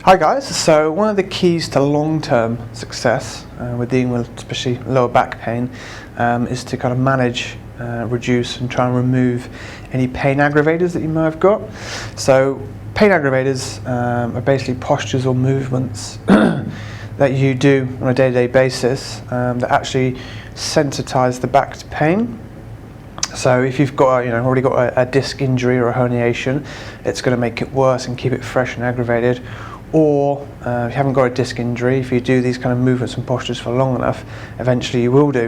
Hi guys, so one of the keys to long-term success with dealing with especially lower back pain is to kind of manage, reduce and try and remove any pain aggravators that you might have got. So pain aggravators are basically postures or movements that you do on a day-to-day basis that actually sensitize the back to pain. So if you've got already got a disc injury or a herniation, it's going to make it worse and keep it fresh and aggravated. Or if you haven't got a disc injury, if you do these kind of movements and postures for long enough, eventually you will do.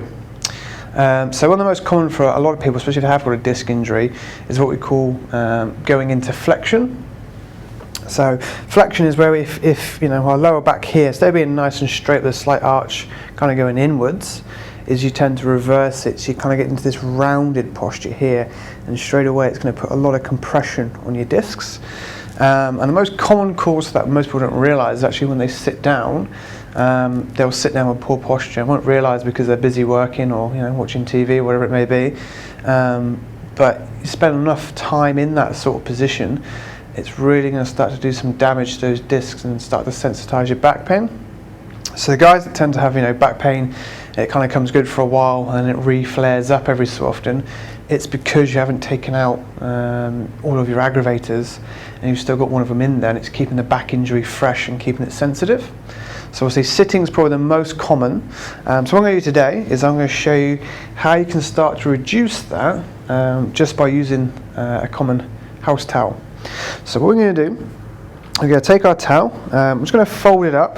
So one of the most common for a lot of people, especially if they have got a disc injury, is what we call going into flexion. So flexion is where if our lower back here, instead of being nice and straight with a slight arch kind of going inwards, is you tend to reverse it, so you kind of get into this rounded posture here, and straight away it's going to put a lot of compression on your discs. And the most common cause that most people don't realise is actually when they sit down, they'll sit down with poor posture and won't realise because they're busy working or watching TV, whatever it may be. But you spend enough time in that sort of position, it's really going to start to do some damage to those discs and start to sensitise your back pain. So the guys that tend to have back pain, it kind of comes good for a while and it re-flares up every so often. It's because you haven't taken out all of your aggravators and you've still got one of them in there, and it's keeping the back injury fresh and keeping it sensitive. So obviously sitting is probably the most common. So what I'm going to do today is I'm going to show you how you can start to reduce that just by using a common house towel. So what we're going to do, we're going to take our towel, I'm just going to fold it up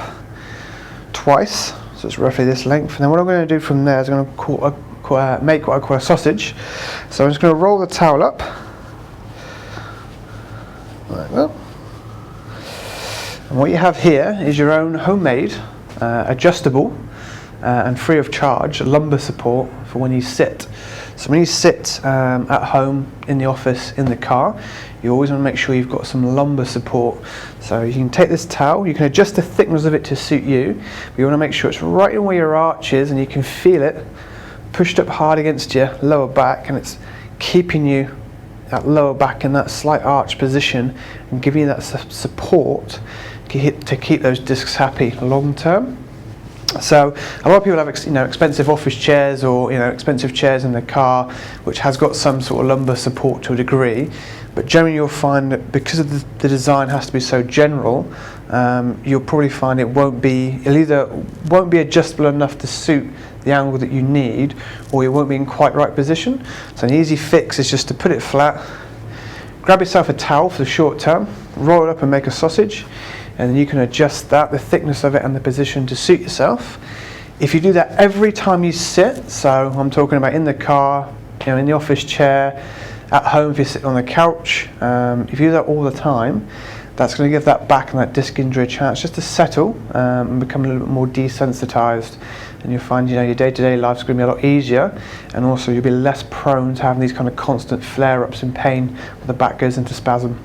twice, so it's roughly this length, and then what I'm going to do from there is I'm going to make what I call a sausage. So I'm just going to roll the towel up like that, and what you have here is your own homemade adjustable and free of charge lumbar support for when you sit. So when you sit at home, in the office, in the car, you always want to make sure you've got some lumbar support. So you can take this towel, you can adjust the thickness of it to suit you, but you want to make sure it's right in where your arch is and you can feel it pushed up hard against your lower back, and it's keeping you that lower back in that slight arch position and giving you that support to keep those discs happy long term. So a lot of people have expensive office chairs or expensive chairs in the car which has got some sort of lumbar support to a degree, but generally you'll find that because of the design has to be so general, you'll probably find it'll either won't be adjustable enough to suit the angle that you need, or you won't be in quite right position. So an easy fix is just to put it flat, grab yourself a towel for the short term, roll it up and make a sausage, and then you can adjust the thickness of it and the position to suit yourself. If you do that every time you sit, so I'm talking about in the car, in the office chair, at home if you're sitting on the couch, if you do that all the time, that's going to give that back and that disc injury a chance just to settle and become a little bit more desensitized, and you'll find your day-to-day life's going to be a lot easier, and also you'll be less prone to having these kind of constant flare-ups in pain when the back goes into spasm.